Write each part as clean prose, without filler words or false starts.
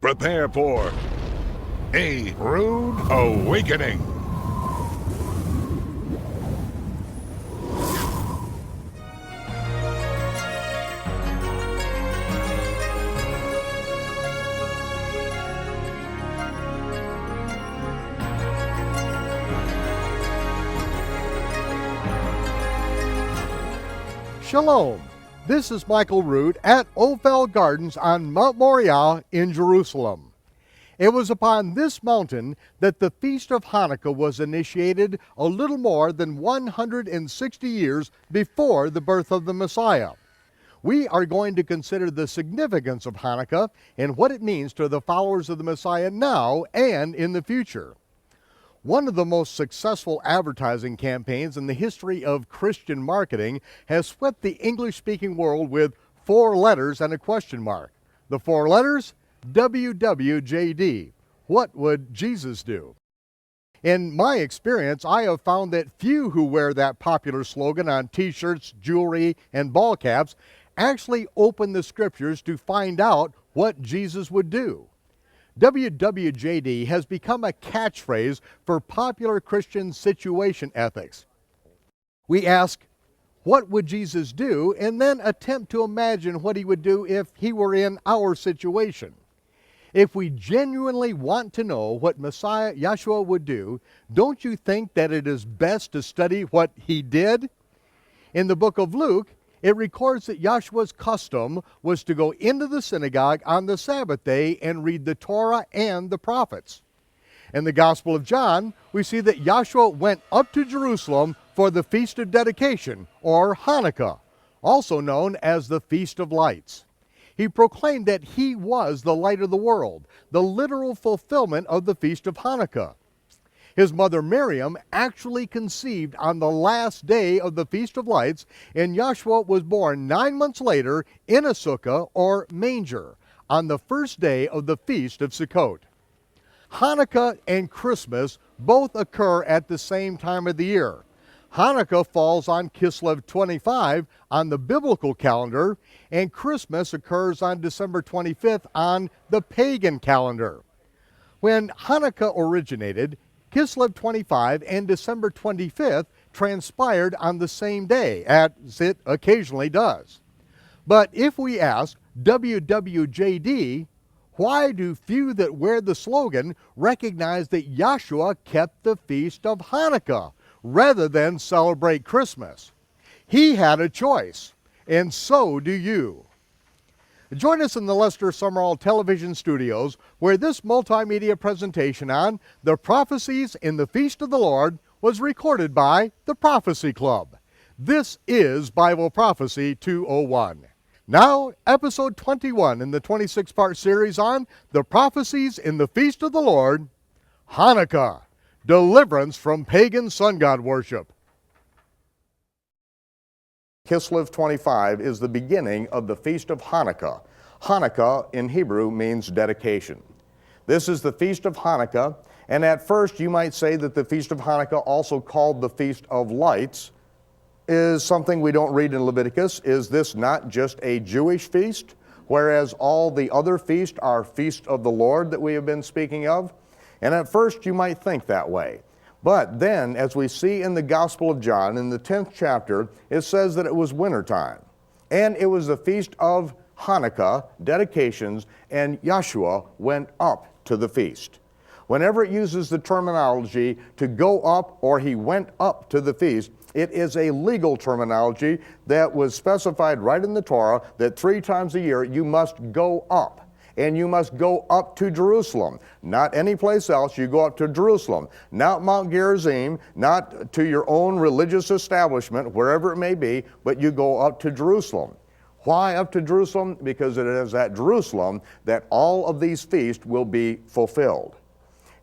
Prepare for A Rood Awakening. Shalom. This is Michael Rood at Ophel Gardens on Mount Moreh-Yah in Jerusalem. It was upon this mountain that the Feast of Hanukkah was initiated a little more than 160 years before the birth of the Messiah. We are going to consider the significance of Hanukkah and what it means to the followers of the Messiah now and in the future. One of the most successful advertising campaigns in the history of Christian marketing has swept the English-speaking world with 4 letters and a question mark. The 4 letters, WWJD. What would Jesus do? In my experience, I have found that few who wear that popular slogan on t-shirts, jewelry, and ball caps actually open the scriptures to find out what Jesus would do. WWJD has become a catchphrase for popular Christian situation ethics. We ask, what would Jesus do? And then attempt to imagine what he would do if he were in our situation. If we genuinely want to know what Messiah Yeshua would do, don't you think that it is best to study what he did? In the book of Luke, it records that Yeshua's custom was to go into the synagogue on the Sabbath day and read the Torah and the prophets. In the Gospel of John, we see that Yeshua went up to Jerusalem for the Feast of Dedication, or Hanukkah, also known as the Feast of Lights. He proclaimed that he was the light of the world, the literal fulfillment of the Feast of Hanukkah. His mother Miriam actually conceived on the last day of the Feast of Lights, and Yeshua was born 9 months later in a sukkah or manger on the first day of the Feast of Sukkot. Hanukkah and Christmas both occur at the same time of the year. Hanukkah falls on Kislev 25 on the biblical calendar, and Christmas occurs on December 25th on the pagan calendar. When Hanukkah originated, Kislev 25 and December 25th transpired on the same day, as it occasionally does. But if we ask WWJD, why do few that wear the slogan recognize that Yeshua kept the Feast of Hanukkah rather than celebrate Christmas? He had a choice, and so do you. Join us in the Lester Summerall Television Studios, where this multimedia presentation on the Prophecies in the Feast of the Lord was recorded by the Prophecy Club. This is Bible Prophecy 201. Now, episode 21 in the 26-part series on the Prophecies in the Feast of the Lord, Hanukkah, Deliverance from Pagan Sun God Worship. Kislev 25 is the beginning of the Feast of Hanukkah. Hanukkah in Hebrew means dedication. This is the Feast of Hanukkah, and at first you might say that the Feast of Hanukkah, also called the Feast of Lights, is something we don't read in Leviticus. Is this not just a Jewish feast, whereas all the other feasts are feasts of the Lord that we have been speaking of? And at first you might think that way. But then, as we see in the Gospel of John, in the 10th chapter, it says that it was wintertime. And it was the Feast of Hanukkah, dedications, and Yeshua went up to the feast. Whenever it uses the terminology to go up or he went up to the feast, it is a legal terminology that was specified right in the Torah that 3 times a year you must go up. And you must go up to Jerusalem, not any place else. You go up to Jerusalem, not Mount Gerizim, not to your own religious establishment, wherever it may be, but you go up to Jerusalem. Why up to Jerusalem? Because it is at Jerusalem that all of these feasts will be fulfilled.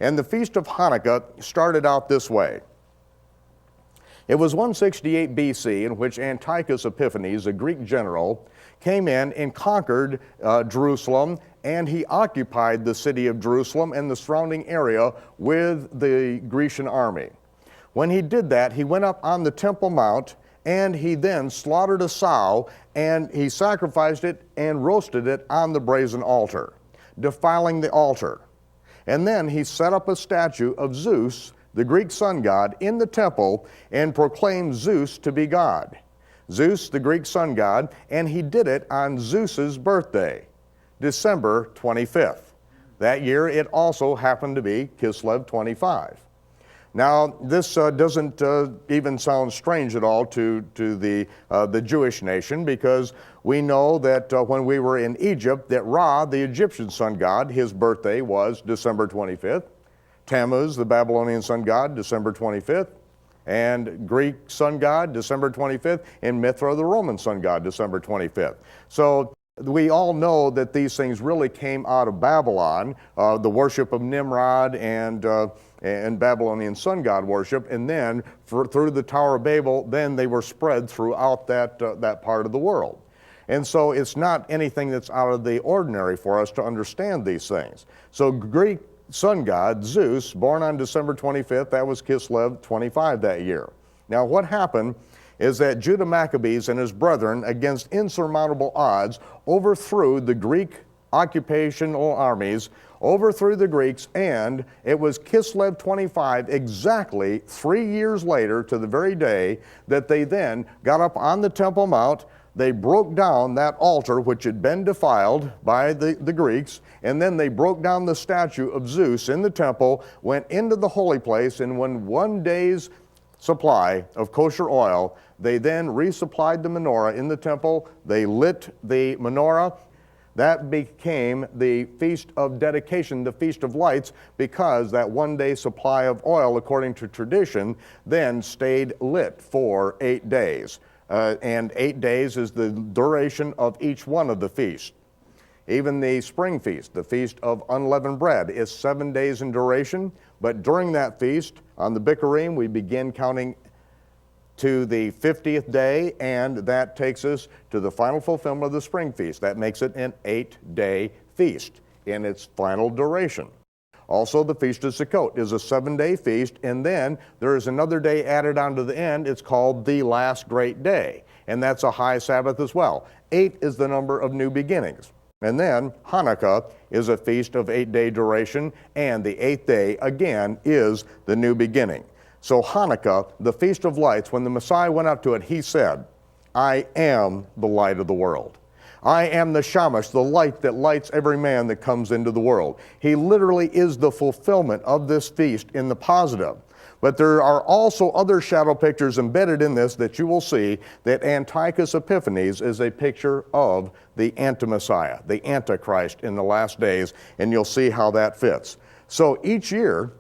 And the Feast of Hanukkah started out this way. It was 168 BC in which Antiochus Epiphanes, a Greek general, came in and conquered Jerusalem, and he occupied the city of Jerusalem and the surrounding area with the Grecian army. When he did that, he went up on the Temple Mount, and he then slaughtered a sow, and he sacrificed it and roasted it on the brazen altar. defiling the altar. And then he set up a statue of Zeus, the Greek sun god, in the temple and proclaimed Zeus to be God. Zeus, the Greek sun god, and he did it on Zeus's birthday, December 25th. That year it also happened to be Kislev 25. Now, this doesn't even sound strange at all to the Jewish nation, because we know that when we were in Egypt, that Ra, the Egyptian sun god, his birthday was December 25th. Tammuz, the Babylonian sun god, December 25th. And Greek sun god, December 25th. And Mithra, the Roman sun god, December 25th. So we all know that these things really came out of Babylon, the worship of Nimrod and Babylonian sun god worship, and then through the Tower of Babel, then they were spread throughout that part of the world. And so it's not anything that's out of the ordinary for us to understand these things. So Greek sun god, Zeus, born on December 25th, that was Kislev 25 that year. Now what happened is that Judah Maccabees and his brethren, against insurmountable odds, overthrew the Greek occupational armies, overthrew the Greeks, and it was Kislev 25, exactly 3 years later to the very day, that they then got up on the Temple Mount. They broke down that altar which had been defiled by the Greeks, and then they broke down the statue of Zeus in the temple, went into the holy place, and when 1 day's supply of kosher oil, they then resupplied the menorah in the temple. They lit the menorah. That became the Feast of Dedication, the Feast of Lights, because that 1 day supply of oil, according to tradition, then stayed lit for 8 days. And 8 days is the duration of each one of the feasts. Even the spring feast, the Feast of Unleavened Bread, is 7 days in duration, but during that feast, on the Bikurim, we begin counting to the 50th day, and that takes us to the final fulfillment of the spring feast. That makes it an 8-day feast in its final duration. Also, the Feast of Sukkot is a 7-day feast, and then there is another day added onto the end. It's called the last great day, and that's a high Sabbath as well. 8 is the number of new beginnings. And then Hanukkah is a feast of 8-day duration, and the 8th day, again, is the new beginning. So Hanukkah, the Feast of Lights, when the Messiah went up to it, he said, "I am the light of the world. I am the Shamash, the light that lights every man that comes into the world." He literally is the fulfillment of this feast in the positive. But there are also other shadow pictures embedded in this that you will see that Antiochus Epiphanes is a picture of the anti-Messiah, the Antichrist in the last days, and you'll see how that fits. So each year,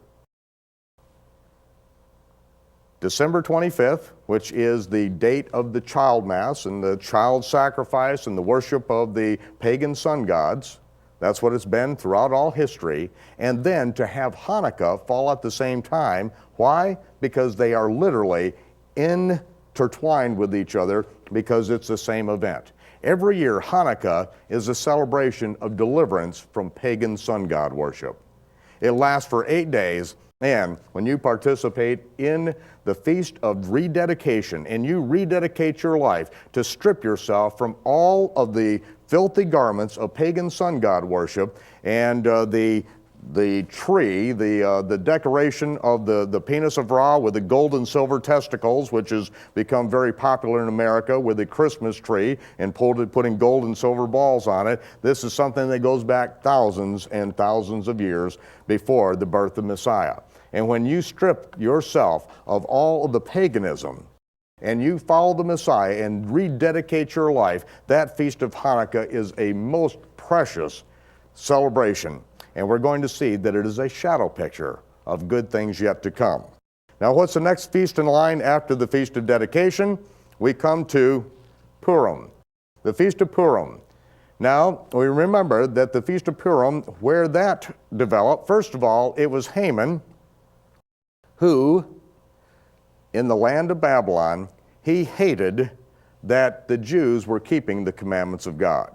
December 25th, which is the date of the child mass and the child sacrifice and the worship of the pagan sun gods, that's what it's been throughout all history. And then to have Hanukkah fall at the same time. Why? Because they are literally intertwined with each other, because it's the same event. Every year, Hanukkah is a celebration of deliverance from pagan sun god worship. It lasts for 8 days, and when you participate in the Feast of Rededication, and you rededicate your life to strip yourself from all of the filthy garments of pagan sun god worship, and the tree, the decoration of the penis of Ra with the gold and silver testicles, which has become very popular in America with the Christmas tree, and putting gold and silver balls on it. This is something that goes back thousands and thousands of years before the birth of Messiah. And when you strip yourself of all of the paganism, and you follow the Messiah and rededicate your life, that Feast of Hanukkah is a most precious celebration. And we're going to see that it is a shadow picture of good things yet to come. Now, what's the next feast in line after the Feast of Dedication? We come to Purim, the Feast of Purim. Now, we remember that the Feast of Purim, where that developed, first of all, it was Haman, who, in the land of Babylon, he hated that the Jews were keeping the commandments of God.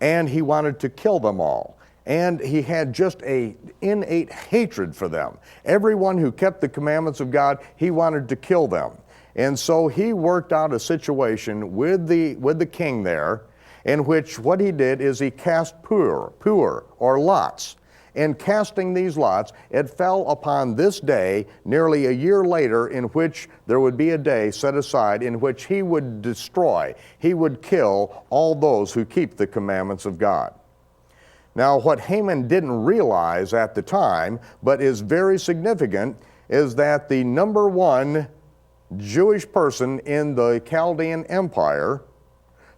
And he wanted to kill them all. And he had just an innate hatred for them. Everyone who kept the commandments of God, he wanted to kill them. And so he worked out a situation with the king there, in which what he did is he cast pur, or lots. In casting these lots, it fell upon this day nearly a year later, in which there would be a day set aside in which he would destroy, he would kill all those who keep the commandments of God. Now, what Haman didn't realize at the time, but is very significant, is that the number one Jewish person in the Chaldean Empire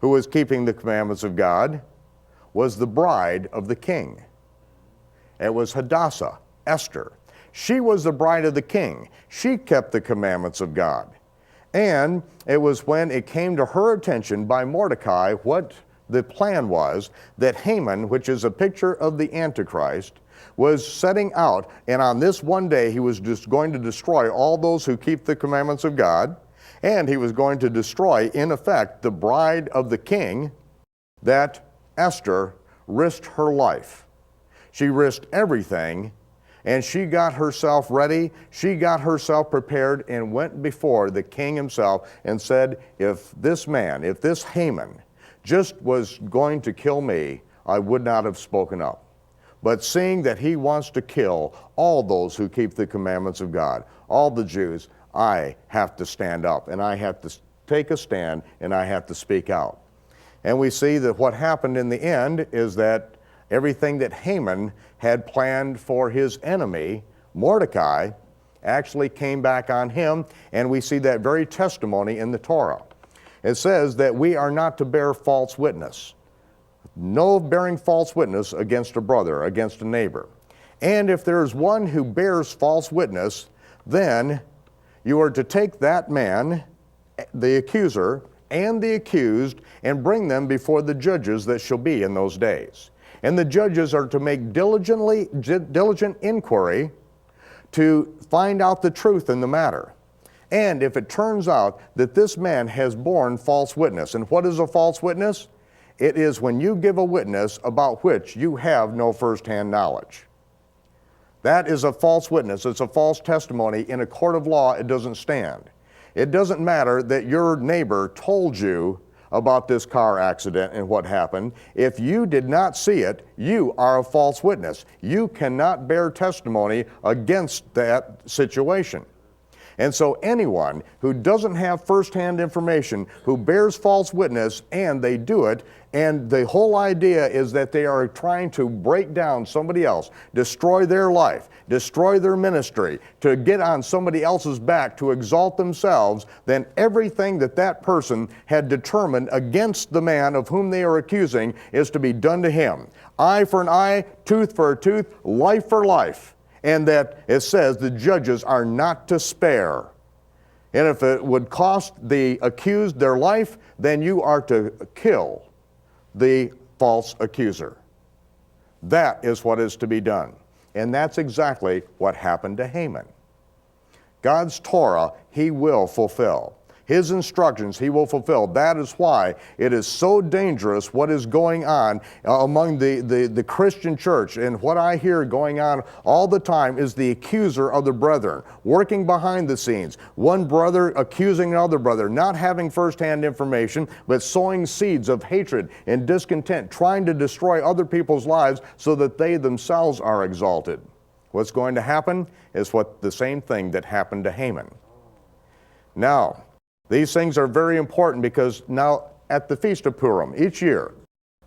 who was keeping the commandments of God was the bride of the king. It was Hadassah, Esther. She was the bride of the king. She kept the commandments of God. And it was when it came to her attention by Mordecai what the plan was, that Haman, which is a picture of the Antichrist, was setting out, and on this one day he was just going to destroy all those who keep the commandments of God, and he was going to destroy, in effect, the bride of the king, that Esther risked her life. She risked everything, and she got herself ready, she got herself prepared, and went before the king himself and said, if this man, if this Haman just was going to kill me, I would not have spoken up. But seeing that he wants to kill all those who keep the commandments of God, all the Jews, I have to stand up, and I have to take a stand, and I have to speak out. And we see that what happened in the end is that everything that Haman had planned for his enemy, Mordecai, actually came back on him, and we see that very testimony in the Torah. It says that we are not to bear false witness. No bearing false witness against a brother, against a neighbor. And if there is one who bears false witness, then you are to take that man, the accuser, and the accused, and bring them before the judges that shall be in those days. And the judges are to make diligent inquiry to find out the truth in the matter. And if it turns out that this man has borne false witness, and what is a false witness? It is when you give a witness about which you have no firsthand knowledge. That is a false witness. It's a false testimony. In a court of law, it doesn't stand. It doesn't matter that your neighbor told you about this car accident and what happened. If you did not see it, you are a false witness. You cannot bear testimony against that situation. And so anyone who doesn't have firsthand information, who bears false witness, and they do it, and the whole idea is that they are trying to break down somebody else, destroy their life, destroy their ministry, to get on somebody else's back to exalt themselves, then everything that that person had determined against the man of whom they are accusing is to be done to him. Eye for an eye, tooth for a tooth, life for life. And that it says the judges are not to spare. And if it would cost the accused their life, then you are to kill the false accuser. That is what is to be done. And that's exactly what happened to Haman. God's Torah, he will fulfill. His instructions he will fulfill. That is why it is so dangerous what is going on among the Christian church. And what I hear going on all the time is the accuser of the brethren, working behind the scenes. One brother accusing another brother, not having firsthand information, but sowing seeds of hatred and discontent, trying to destroy other people's lives so that they themselves are exalted. What's going to happen is the same thing that happened to Haman. Now, these things are very important because now at the Feast of Purim, each year,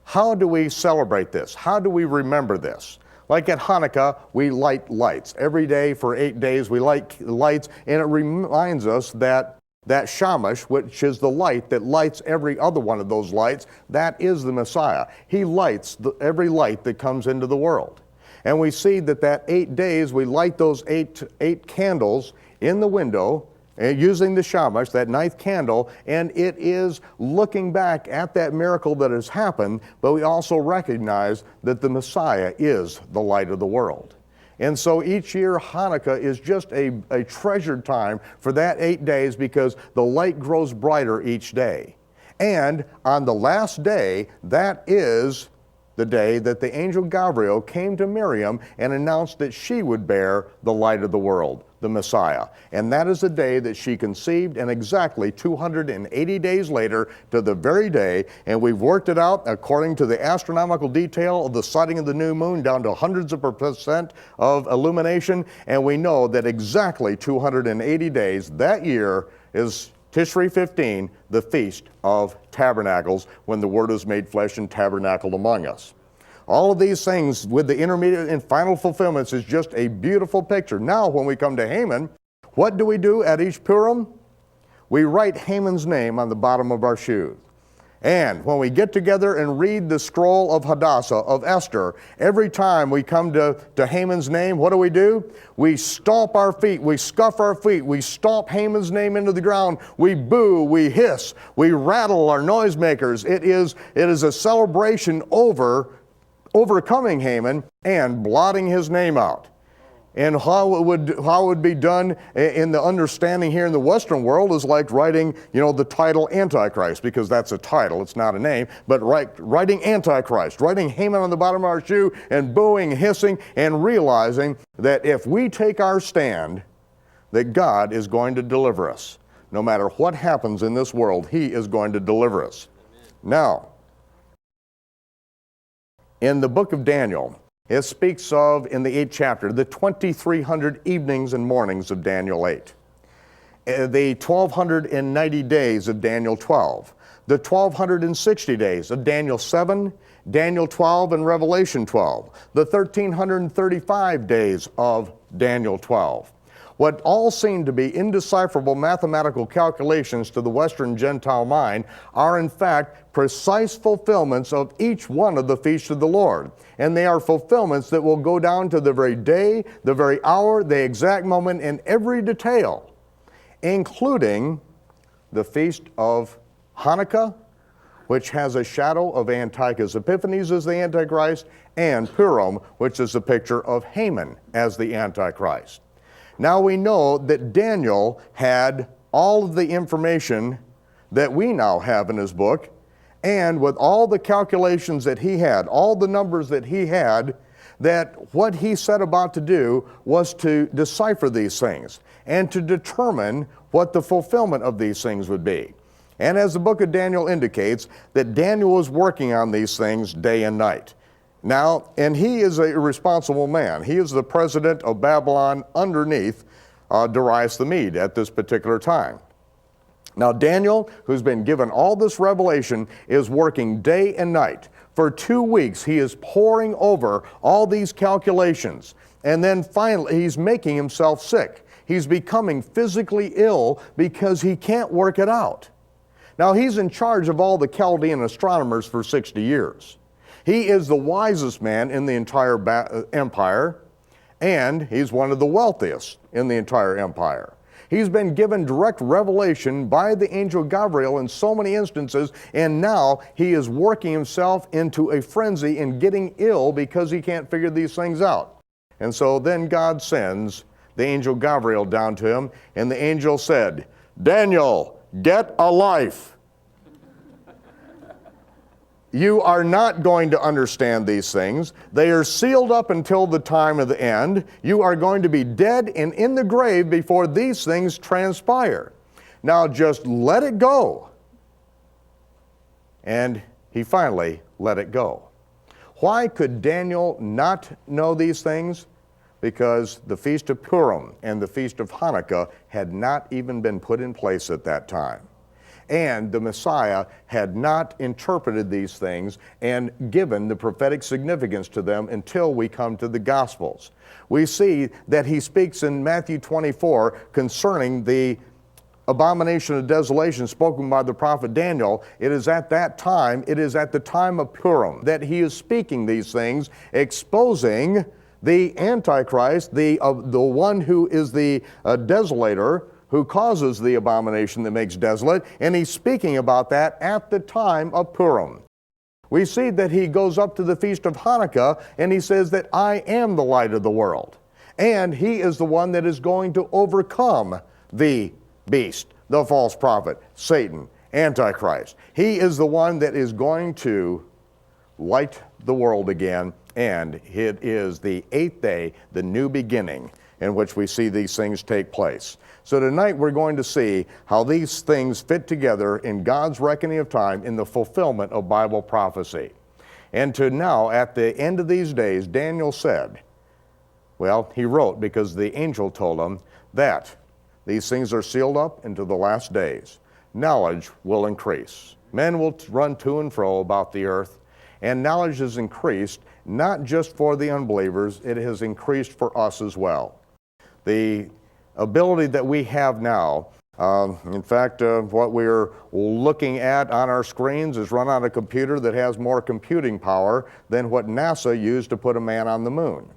how do we celebrate this? How do we remember this? Like at Hanukkah, we light lights. Every day for 8 days we light lights, and it reminds us that shamash, which is the light that lights every other one of those lights, that is the Messiah. He lights every light that comes into the world. And we see that 8 days we light those eight candles in the window, using the shamash, that ninth candle, and it is looking back at that miracle that has happened, but we also recognize that the Messiah is the light of the world. And so each year Hanukkah is just a treasured time for that 8 days because the light grows brighter each day. And on the last day, that is the day that the angel Gabriel came to Miriam and announced that she would bear the light of the world, the Messiah. And that is the day that she conceived, and exactly 280 days later to the very day, and we've worked it out according to the astronomical detail of the sighting of the new moon down to hundreds of percent of illumination, and we know that exactly 280 days that year is Tishri 15, the Feast of Tabernacles, when the Word was made flesh and tabernacled among us. All of these things with the intermediate and final fulfillments is just a beautiful picture. Now, when we come to Haman, what do we do at each Purim? We write Haman's name on the bottom of our shoes. And when we get together and read the scroll of Hadassah, of Esther, every time we come to Haman's name, what do? We stomp our feet, we scuff our feet, we stomp Haman's name into the ground, we boo, we hiss, we rattle our noisemakers. It is a celebration overcoming Haman and blotting his name out. And how it would be done in the understanding here in the Western world is like writing, the title Antichrist, because that's a title, it's not a name, but writing Antichrist, writing Haman on the bottom of our shoe and booing, hissing, and realizing that if we take our stand, that God is going to deliver us. No matter what happens in this world, He is going to deliver us. Now, in the book of Daniel, it speaks of, in the 8th chapter, the 2,300 evenings and mornings of Daniel 8, the 1,290 days of Daniel 12, the 1,260 days of Daniel 7, Daniel 12, and Revelation 12, the 1,335 days of Daniel 12. What all seem to be indecipherable mathematical calculations to the Western Gentile mind are in fact precise fulfillments of each one of the feasts of the Lord. And they are fulfillments that will go down to the very day, the very hour, the exact moment, in every detail, including the feast of Hanukkah, which has a shadow of Antiochus Epiphanes as the Antichrist, and Purim, which is a picture of Haman as the Antichrist. Now we know that Daniel had all of the information that we now have in his book, and with all the calculations that he had, all the numbers that he had, that what he set about to do was to decipher these things and to determine what the fulfillment of these things would be. And as the book of Daniel indicates, that Daniel was working on these things day and night. Now, and he is a responsible man. He is the president of Babylon underneath Darius the Mede at this particular time. Now, Daniel, who's been given all this revelation, is working day and night. For 2 weeks, he is poring over all these calculations. And then finally, he's making himself sick. He's becoming physically ill because he can't work it out. Now, he's in charge of all the Chaldean astronomers for 60 years. He is the wisest man in the entire empire, and he's one of the wealthiest in the entire empire. He's been given direct revelation by the angel Gabriel in so many instances, and now he is working himself into a frenzy and getting ill because he can't figure these things out. And so then God sends the angel Gabriel down to him, and the angel said, "Daniel, get a life. You are not going to understand these things. They are sealed up until the time of the end. You are going to be dead and in the grave before these things transpire. Now just let it go." And he finally let it go. Why could Daniel not know these things? Because the Feast of Purim and the Feast of Hanukkah had not even been put in place at that time. And the Messiah had not interpreted these things and given the prophetic significance to them until we come to the Gospels. We see that he speaks in Matthew 24 concerning the abomination of desolation spoken by the prophet Daniel. It is at that time, it is at the time of Purim, that he is speaking these things, exposing the Antichrist, the one who is the desolator, who causes the abomination that makes desolate, and he's speaking about that at the time of Purim. We see that he goes up to the Feast of Hanukkah, and he says that I am the light of the world. And he is the one that is going to overcome the beast, the false prophet, Satan, Antichrist. He is the one that is going to light the world again, and it is the 8th day, the new beginning, in which we see these things take place. So tonight we're going to see how these things fit together in God's reckoning of time in the fulfillment of Bible prophecy. And to now, at the end of these days, Daniel said, well, he wrote because the angel told him that these things are sealed up into the last days. Knowledge will increase. Men will run to and fro about the earth, and knowledge is increased, not just for the unbelievers, it has increased for us as well. The ability that we have now, in fact, what we're looking at on our screens is run on a computer that has more computing power than what NASA used to put a man on the moon.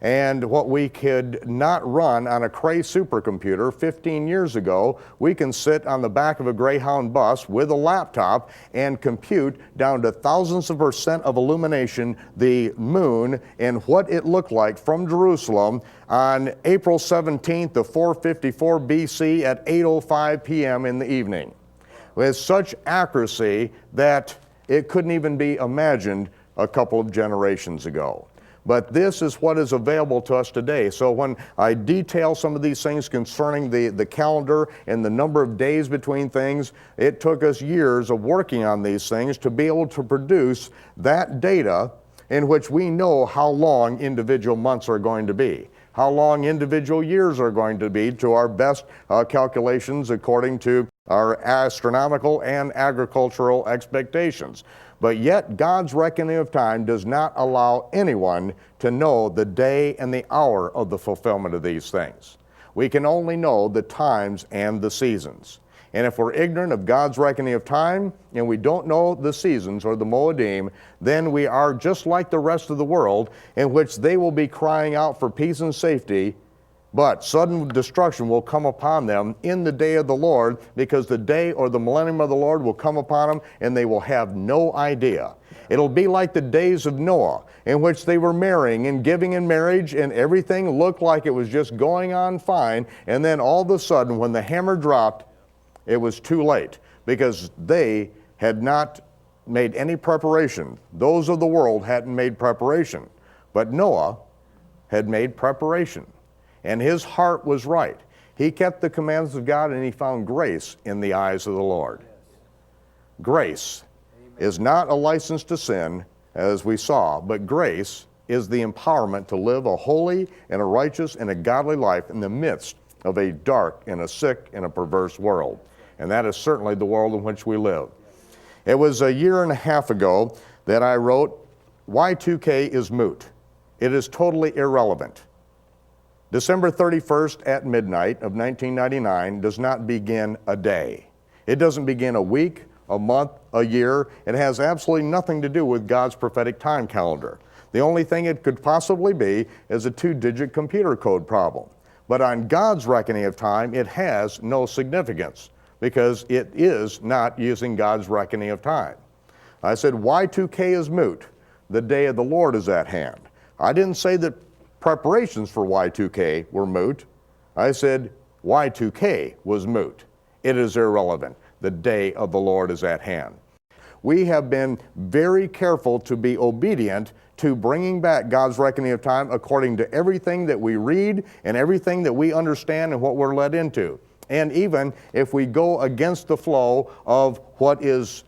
And what we could not run on a Cray supercomputer 15 years ago, we can sit on the back of a Greyhound bus with a laptop and compute down to thousandths of % of illumination the moon and what it looked like from Jerusalem on April 17th of 454 BC at 8:05 p.m. in the evening, with such accuracy that it couldn't even be imagined a couple of generations ago. But this is what is available to us today. So when I detail some of these things concerning the calendar and the number of days between things, it took us years of working on these things to be able to produce that data in which we know how long individual months are going to be, how long individual years are going to be to our best calculations according to our astronomical and agricultural expectations. But yet God's reckoning of time does not allow anyone to know the day and the hour of the fulfillment of these things. We can only know the times and the seasons. And if we're ignorant of God's reckoning of time and we don't know the seasons or the Moedim, then we are just like the rest of the world, in which they will be crying out for peace and safety, but sudden destruction will come upon them in the day of the Lord, because the day or the millennium of the Lord will come upon them and they will have no idea. It'll be like the days of Noah, in which they were marrying and giving in marriage and everything looked like it was just going on fine, and then all of a sudden when the hammer dropped, it was too late, because they had not made any preparation. Those of the world hadn't made preparation, but Noah had made preparation. And his heart was right. He kept the commandments of God, and he found grace in the eyes of the Lord. Grace is not a license to sin, as we saw, but grace is the empowerment to live a holy and a righteous and a godly life in the midst of a dark and a sick and a perverse world. And that is certainly the world in which we live. It was a year and a half ago that I wrote, Y2K is moot. It is totally irrelevant. December 31st at midnight of 1999 does not begin a day. It doesn't begin a week, a month, a year. It has absolutely nothing to do with God's prophetic time calendar. The only thing it could possibly be is a 2-digit computer code problem. But on God's reckoning of time, it has no significance, because it is not using God's reckoning of time. I said Y2K is moot. The day of the Lord is at hand. I didn't say that preparations for Y2K were moot. I said Y2K was moot. It is irrelevant. The day of the Lord is at hand. We have been very careful to be obedient to bringing back God's reckoning of time according to everything that we read and everything that we understand and what we're led into. And even if we go against the flow of what is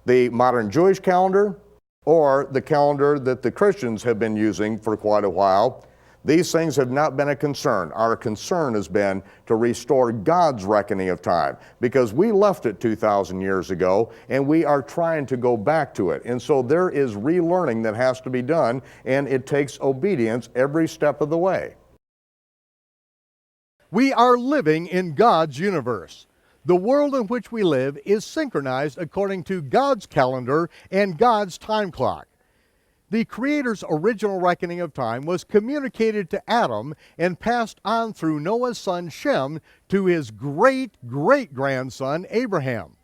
the modern Jewish calendar or the calendar that the Christians have been using for quite a while, these things have not been a concern. Our concern has been to restore God's reckoning of time, because we left it 2,000 years ago and we are trying to go back to it. And so there is relearning that has to be done, and it takes obedience every step of the way. We are living in God's universe. The world in which we live is synchronized according to God's calendar and God's time clock. The Creator's original reckoning of time was communicated to Adam and passed on through Noah's son Shem to his great-great-grandson Abraham.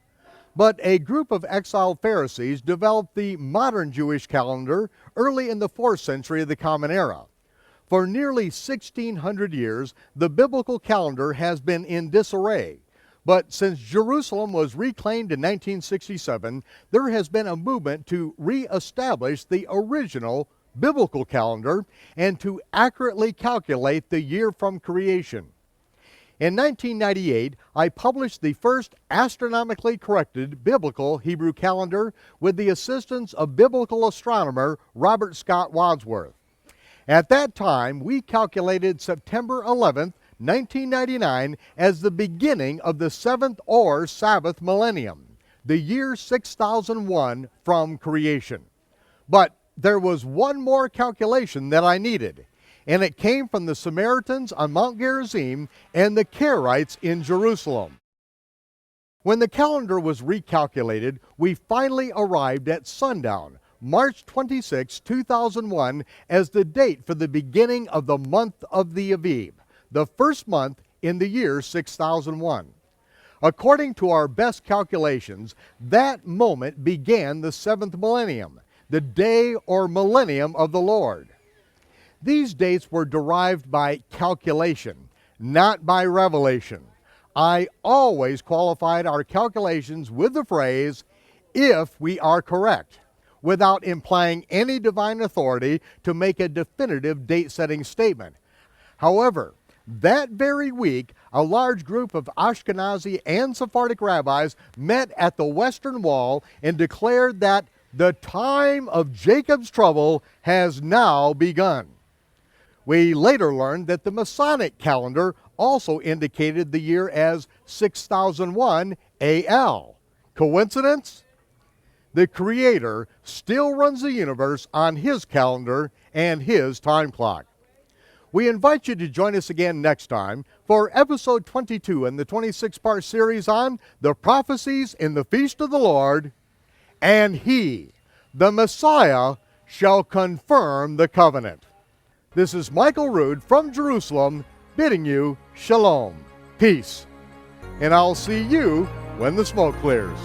But a group of exiled Pharisees developed the modern Jewish calendar early in the 4th century of the Common Era. For nearly 1,600 years, the biblical calendar has been in disarray. But since Jerusalem was reclaimed in 1967, there has been a movement to reestablish the original biblical calendar and to accurately calculate the year from creation. In 1998, I published the first astronomically corrected biblical Hebrew calendar with the assistance of biblical astronomer Robert Scott Wadsworth. At that time, we calculated September 11th, 1999 as the beginning of the seventh or Sabbath millennium, the year 6001 from creation. But there was one more calculation that I needed, and it came from the Samaritans on Mount Gerizim and the Karaites in Jerusalem. When the calendar was recalculated, we finally arrived at sundown, March 26, 2001, as the date for the beginning of the month of the Aviv, the first month in the year 6001. According to our best calculations, that moment began the seventh millennium, the day or millennium of the Lord. These dates were derived by calculation, not by revelation. I always qualified our calculations with the phrase, if we are correct, without implying any divine authority to make a definitive date-setting statement. However, that very week, a large group of Ashkenazi and Sephardic rabbis met at the Western Wall and declared that the time of Jacob's trouble has now begun. We later learned that the Masonic calendar also indicated the year as 6001 AL. Coincidence? The Creator still runs the universe on His calendar and His time clock. We invite you to join us again next time for episode 22 in the 26-part series on the Prophecies in the Feast of the Lord, and He, the Messiah, shall confirm the covenant. This is Michael Rood from Jerusalem bidding you shalom, peace, and I'll see you when the smoke clears.